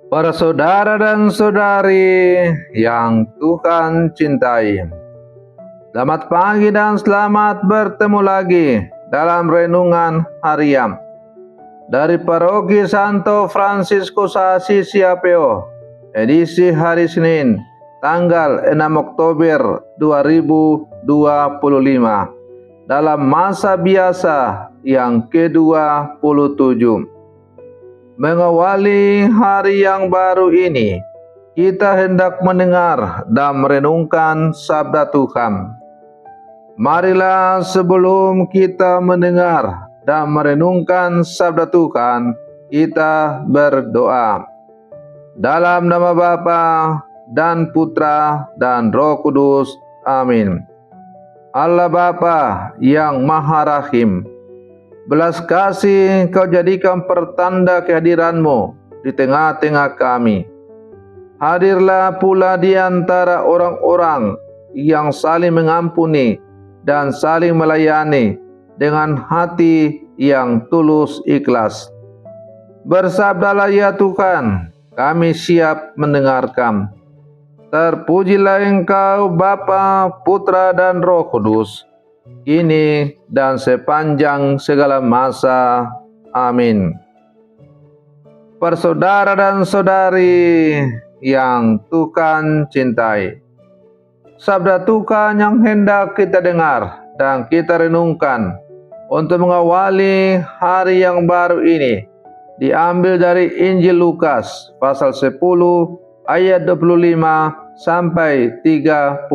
Para saudara dan saudari yang Tuhan cintai, selamat pagi dan selamat bertemu lagi dalam renungan harian dari Paroki Santo Fransiskus Assisi APO, edisi hari Senin, tanggal 6 Oktober 2025, dalam masa biasa yang ke-27. Mengawali hari yang baru ini, kita hendak mendengar dan merenungkan sabda Tuhan. Marilah sebelum kita mendengar dan merenungkan sabda Tuhan, kita berdoa. Dalam nama Bapa dan Putra dan Roh Kudus. Amin. Allah Bapa yang Maha Rahim, belas kasih Kau jadikan pertanda kehadiran-Mu di tengah-tengah kami. Hadirlah pula di antara orang-orang yang saling mengampuni dan saling melayani dengan hati yang tulus ikhlas. Bersabdalah ya Tuhan, kami siap mendengarkan. Terpujilah Engkau Bapa, Putra dan Roh Kudus, kini dan sepanjang segala masa. Amin. Persaudara dan saudari yang Tuhan cintai, sabda Tuhan yang hendak kita dengar dan kita renungkan untuk mengawali hari yang baru ini diambil dari Injil Lukas pasal 10 ayat 25 sampai 37.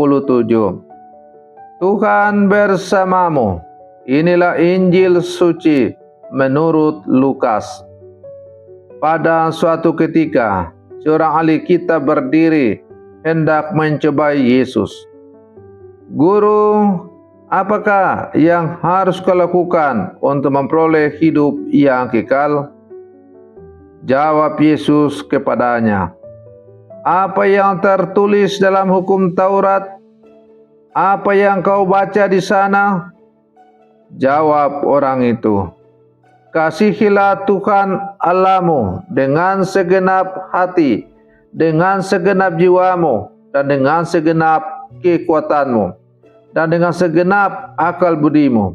Tuhan bersamamu. Inilah Injil suci menurut Lukas. Pada suatu ketika, seorang ahli kitab berdiri hendak mencobai Yesus. Guru, apakah yang harus kau lakukan untuk memperoleh hidup yang kekal? Jawab Yesus kepadanya, apa yang tertulis dalam hukum Taurat? Apa yang kau baca di sana? Jawab orang itu, kasihilah Tuhan Allahmu dengan segenap hati, dengan segenap jiwamu, dan dengan segenap kekuatanmu, dan dengan segenap akal budimu.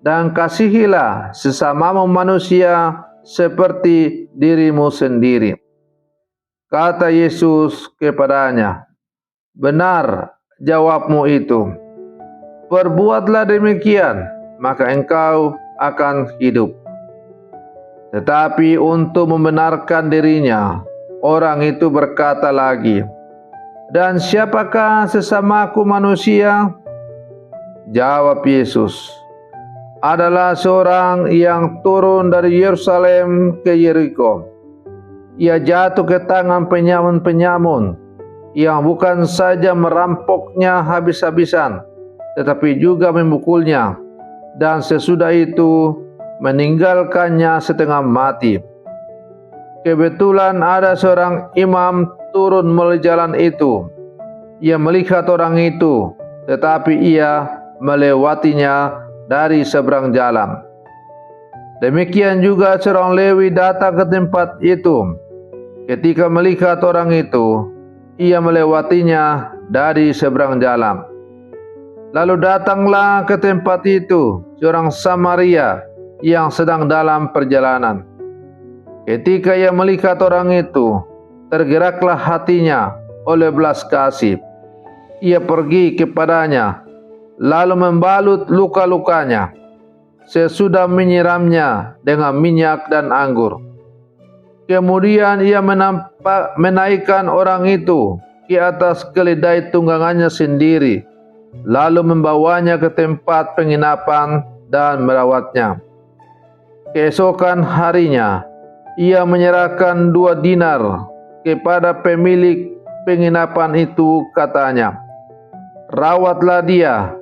Dan kasihilah sesamamu manusia seperti dirimu sendiri. Kata Yesus kepadanya, benar jawabmu itu. Perbuatlah demikian, maka engkau akan hidup. Tetapi untuk membenarkan dirinya, orang itu berkata lagi, dan siapakah sesamaku manusia? Jawab Yesus, adalah seorang yang turun dari Yerusalem ke Yeriko. Ia jatuh ke tangan penyamun-penyamun yang bukan saja merampoknya habis-habisan, tetapi juga memukulnya, dan sesudah itu meninggalkannya setengah mati. Kebetulan ada seorang imam turun melalui jalan itu. Ia melihat orang itu, tetapi ia melewatinya dari seberang jalan. Demikian juga seorang Lewi datang ke tempat itu. Ketika melihat orang itu, ia melewatinya dari seberang jalan. Lalu datanglah ke tempat itu seorang Samaria yang sedang dalam perjalanan. Ketika ia melihat orang itu, tergeraklah hatinya oleh belas kasih. Ia pergi kepadanya, lalu membalut luka-lukanya, sesudah menyiramnya dengan minyak dan anggur. Kemudian ia menaikkan orang itu ke atas keledai tunggangannya sendiri, lalu membawanya ke tempat penginapan dan merawatnya. Keesokan harinya, ia menyerahkan 2 dinar kepada pemilik penginapan itu, katanya, rawatlah dia,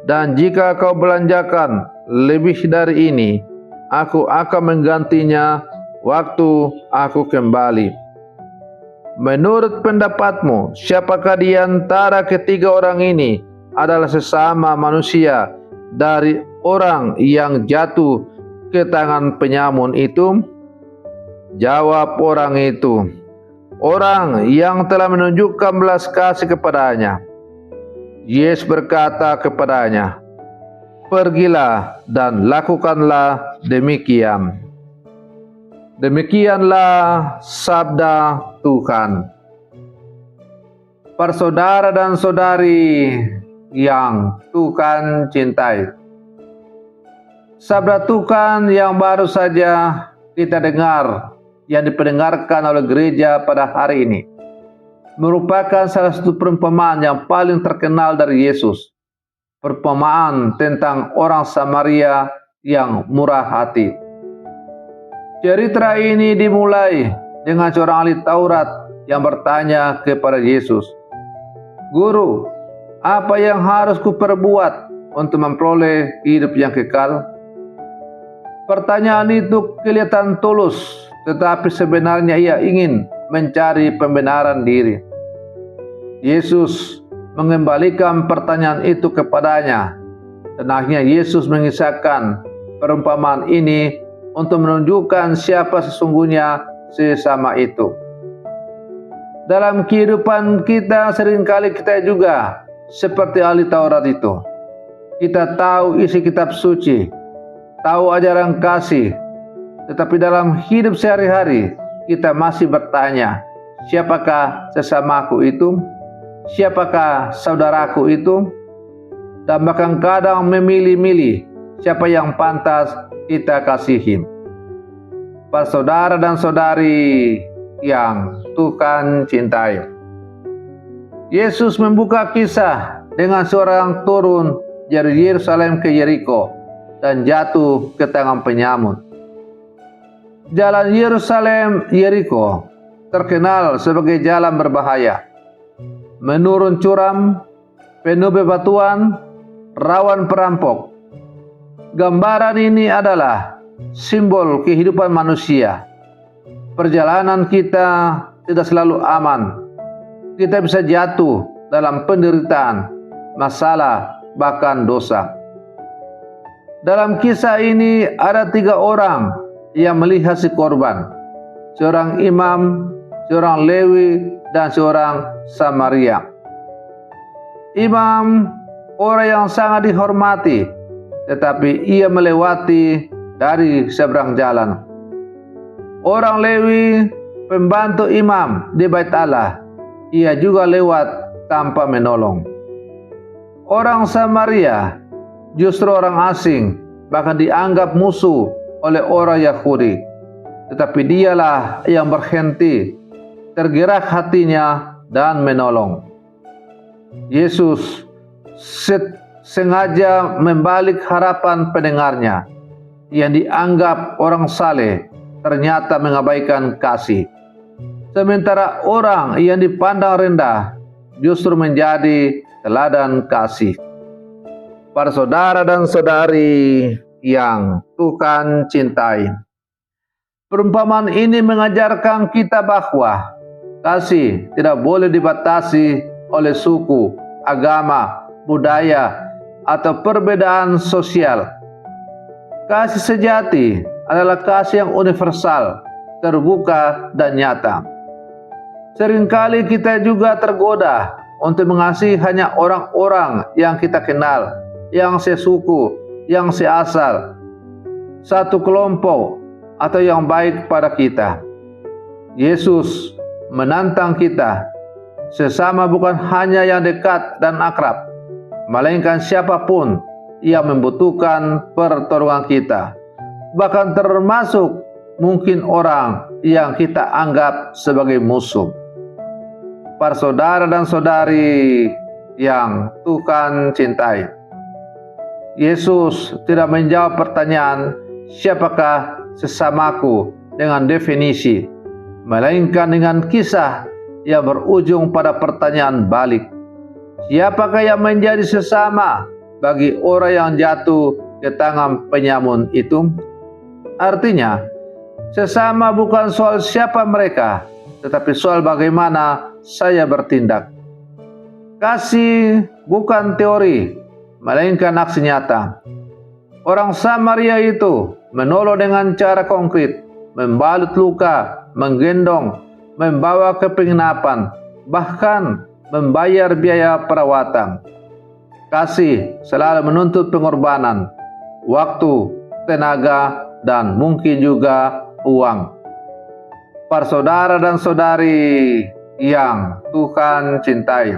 dan jika kau belanjakan lebih dari ini, aku akan menggantinya waktu aku kembali. Menurut pendapatmu, siapakah di antara ketiga orang ini adalah sesama manusia dari orang yang jatuh ke tangan penyamun itu? Jawab orang itu, orang yang telah menunjukkan belas kasih kepadanya. Yesus berkata kepadanya, "Pergilah dan lakukanlah demikian." Demikianlah sabda Tuhan. Para saudara dan saudari yang Tuhan cintai, sabda Tuhan yang baru saja kita dengar, yang dipendengarkan oleh gereja pada hari ini, merupakan salah satu perumpamaan yang paling terkenal dari Yesus. Perumpamaan tentang orang Samaria yang murah hati. Cerita ini dimulai dengan seorang ahli Taurat yang bertanya kepada Yesus, "Guru, apa yang harus kuperbuat untuk memperoleh hidup yang kekal?" Pertanyaan itu kelihatan tulus, tetapi sebenarnya ia ingin mencari pembenaran diri. Yesus mengembalikan pertanyaan itu kepadanya, dan akhirnya Yesus mengisahkan perumpamaan ini untuk menunjukkan siapa sesungguhnya sesama itu. Dalam kehidupan kita seringkali kita juga seperti ahli Taurat itu. Kita tahu isi kitab suci, tahu ajaran kasih, tetapi dalam hidup sehari-hari kita masih bertanya, siapakah sesamaku itu? Siapakah saudaraku itu? Dan bahkan kadang memilih-milih siapa yang pantas kita kasihi. Para saudara dan saudari yang Tuhan cintai, Yesus membuka kisah dengan seorang turun dari Yerusalem ke Yeriko dan jatuh ke tangan penyamun. Jalan Yerusalem Yeriko terkenal sebagai jalan berbahaya, menurun curam, penuh bebatuan, rawan perampok. Gambaran ini adalah simbol kehidupan manusia. Perjalanan kita tidak selalu aman. Kita bisa jatuh dalam penderitaan, masalah, bahkan dosa. Dalam kisah ini ada 3 orang yang melihat si korban, seorang imam, seorang Lewi, dan seorang Samaria. Imam, orang yang sangat dihormati, tetapi ia melewati dari seberang jalan. Orang Lewi, pembantu imam di Bait Allah, ia juga lewat tanpa menolong. Orang Samaria justru orang asing, bahkan dianggap musuh oleh orang Yahudi, tetapi dialah yang berhenti, tergerak hatinya dan menolong. Yesus sengaja membalik harapan pendengarnya yang dianggap orang saleh, ternyata mengabaikan kasih. Sementara orang yang dipandang rendah justru menjadi teladan kasih. Para saudara dan saudari yang Tuhan cintai, perumpamaan ini mengajarkan kita bahwa kasih tidak boleh dibatasi oleh suku, agama, budaya, atau perbedaan sosial. Kasih sejati adalah kasih yang universal, terbuka, dan nyata. Seringkali kita juga tergoda untuk mengasihi hanya orang-orang yang kita kenal, yang sesuku, yang seasal, satu kelompok, atau yang baik pada kita. Yesus menantang kita, sesama bukan hanya yang dekat dan akrab, melainkan siapapun yang membutuhkan pertolongan kita, bahkan termasuk mungkin orang yang kita anggap sebagai musuh. Para saudara dan saudari yang Tuhan cintai, Yesus tidak menjawab pertanyaan siapakah sesamaku dengan definisi, melainkan dengan kisah yang berujung pada pertanyaan balik. Siapakah yang menjadi sesama bagi orang yang jatuh ke tangan penyamun itu? Artinya, sesama bukan soal siapa mereka, tetapi soal bagaimana saya bertindak. Kasih bukan teori, melainkan aksi nyata. Orang Samaria itu menolong dengan cara konkret, membalut luka, menggendong, membawa ke penginapan, bahkan membayar biaya perawatan. Kasih selalu menuntut pengorbanan, waktu, tenaga, dan mungkin juga uang. Para saudara dan saudari yang Tuhan cintai,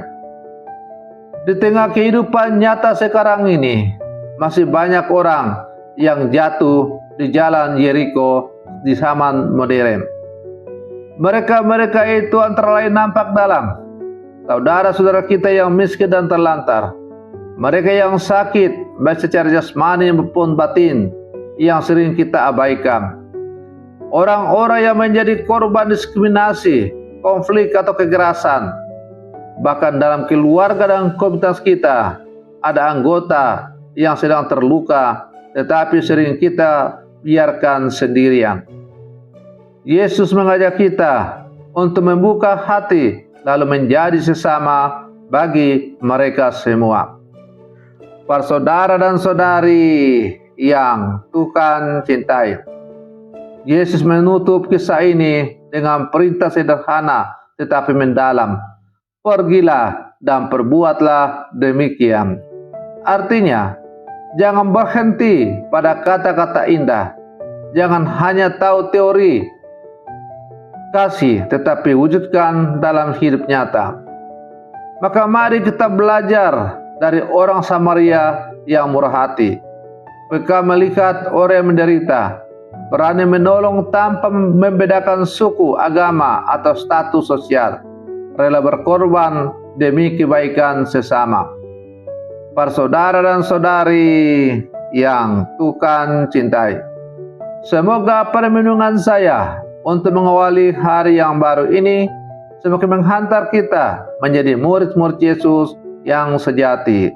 di tengah kehidupan nyata sekarang ini, masih banyak orang yang jatuh di jalan Yeriko di zaman modern. Mereka itu antara lain nampak dalam saudara-saudara kita yang miskin dan terlantar, mereka yang sakit baik secara jasmani maupun batin yang sering kita abaikan, orang-orang yang menjadi korban diskriminasi, konflik atau kekerasan. Bahkan dalam keluarga dan komunitas kita ada anggota yang sedang terluka tetapi sering kita biarkan sendirian. Yesus mengajak kita untuk membuka hati lalu menjadi sesama bagi mereka semua. Para saudara dan saudari yang Tuhan cintai, Yesus menutup kisah ini dengan perintah sederhana tetapi mendalam. Pergilah dan perbuatlah demikian. Artinya, jangan berhenti pada kata-kata indah. Jangan hanya tahu teori kasih, tetapi wujudkan dalam hidup nyata. Maka mari kita belajar dari orang Samaria yang murah hati. Mereka melihat orang yang menderita, berani menolong tanpa membedakan suku, agama, atau status sosial, rela berkorban demi kebaikan sesama. Para saudara dan saudari yang Tuhan cintai, semoga permenungan saya untuk mengawali hari yang baru ini semakin menghantar kita menjadi murid-murid Yesus yang sejati.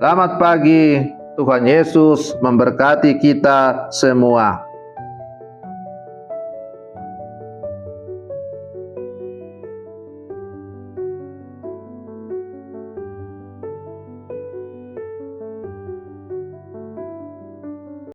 Selamat pagi, Tuhan Yesus memberkati kita semua.